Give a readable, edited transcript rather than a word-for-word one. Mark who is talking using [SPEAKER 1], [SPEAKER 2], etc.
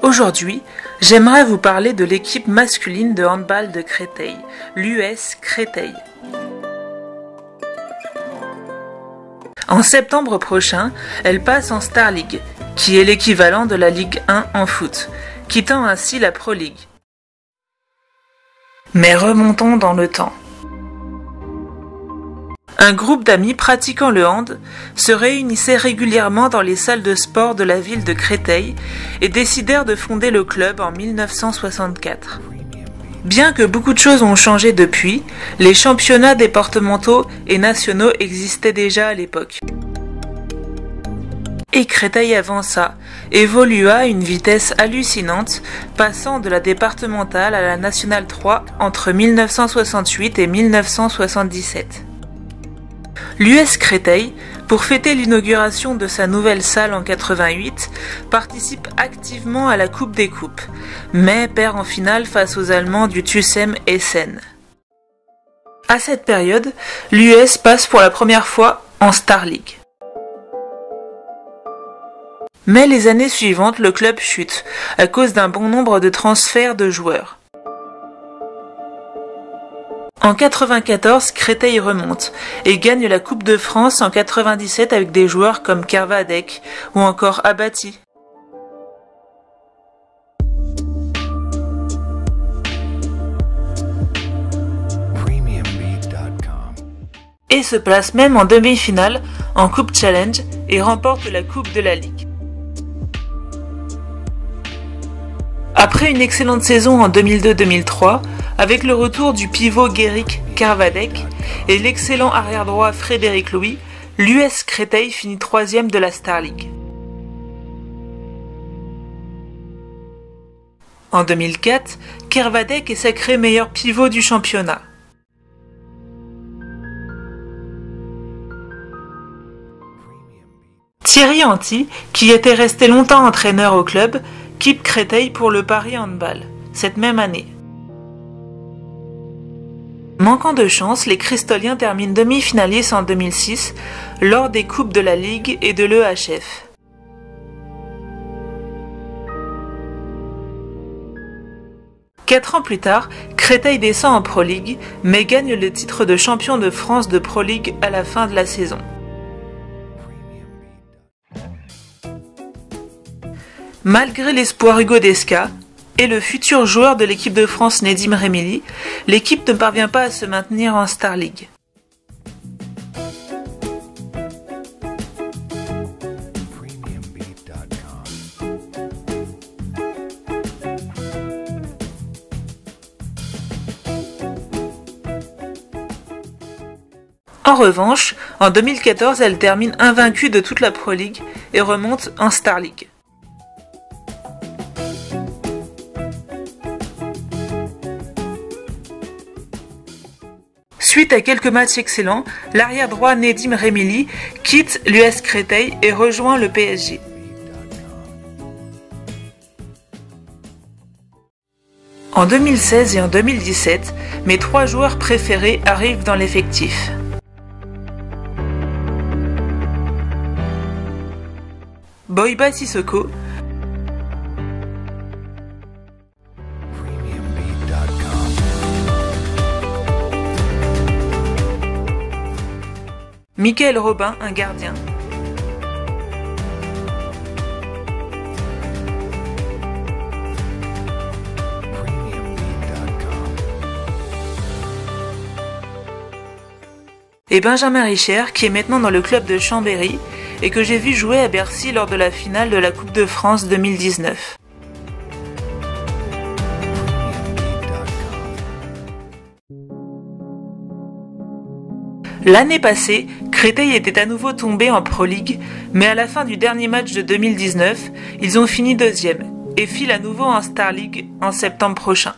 [SPEAKER 1] Aujourd'hui, j'aimerais vous parler de l'équipe masculine de handball de Créteil, l'US Créteil. En septembre prochain, elle passe en Star League, qui est l'équivalent de la Ligue 1 en foot, quittant ainsi la Pro League. Mais remontons dans le temps. Un groupe d'amis pratiquant le hand se réunissait régulièrement dans les salles de sport de la ville de Créteil et décidèrent de fonder le club en 1964. Bien que beaucoup de choses ont changé depuis, les championnats départementaux et nationaux existaient déjà à l'époque. Et Créteil avança, évolua à une vitesse hallucinante, passant de la départementale à la nationale 3 entre 1968 et 1977. L'US Créteil, pour fêter l'inauguration de sa nouvelle salle en 88, participe activement à la Coupe des Coupes, mais perd en finale face aux Allemands du TuSem Essen. À cette période, l'US passe pour la première fois en Star League. Mais les années suivantes, le club chute, à cause d'un bon nombre de transferts de joueurs. En 94, Créteil remonte et gagne la Coupe de France en 97 avec des joueurs comme Kervadec ou encore Abati. Et se place même en demi-finale en Coupe Challenge et remporte la Coupe de la Ligue. Après une excellente saison en 2002-2003, avec le retour du pivot Guéric Kervadec et l'excellent arrière-droit Frédéric Louis, l'US Créteil finit 3e de la Star League. En 2004, Kervadec est sacré meilleur pivot du championnat. Thierry Anti, qui était resté longtemps entraîneur au club, quitte Créteil pour le Paris Handball, cette même année. Manquant de chance, les Cristoliens terminent demi-finalistes en 2006 lors des Coupes de la Ligue et de l'EHF. Quatre ans plus tard, Créteil descend en Pro League, mais gagne le titre de champion de France de Pro League à la fin de la saison. Malgré l'espoir Hugo Desca et le futur joueur de l'équipe de France Nedim Remili, l'équipe ne parvient pas à se maintenir en Star League. En revanche, en 2014, elle termine invaincue de toute la Pro League et remonte en Star League. Suite à quelques matchs excellents, l'arrière-droit Nedim Remili quitte l'US Créteil et rejoint le PSG. En 2016 et en 2017, mes 3 joueurs préférés arrivent dans l'effectif. Boiba Sissoko, Michael Robin, un gardien, et Benjamin Richer, qui est maintenant dans le club de Chambéry et que j'ai vu jouer à Bercy lors de la finale de la Coupe de France 2019. L'année passée, Créteil était à nouveau tombé en Pro League, mais à la fin du dernier match de 2019, ils ont fini 2e et filent à nouveau en Star League en septembre prochain.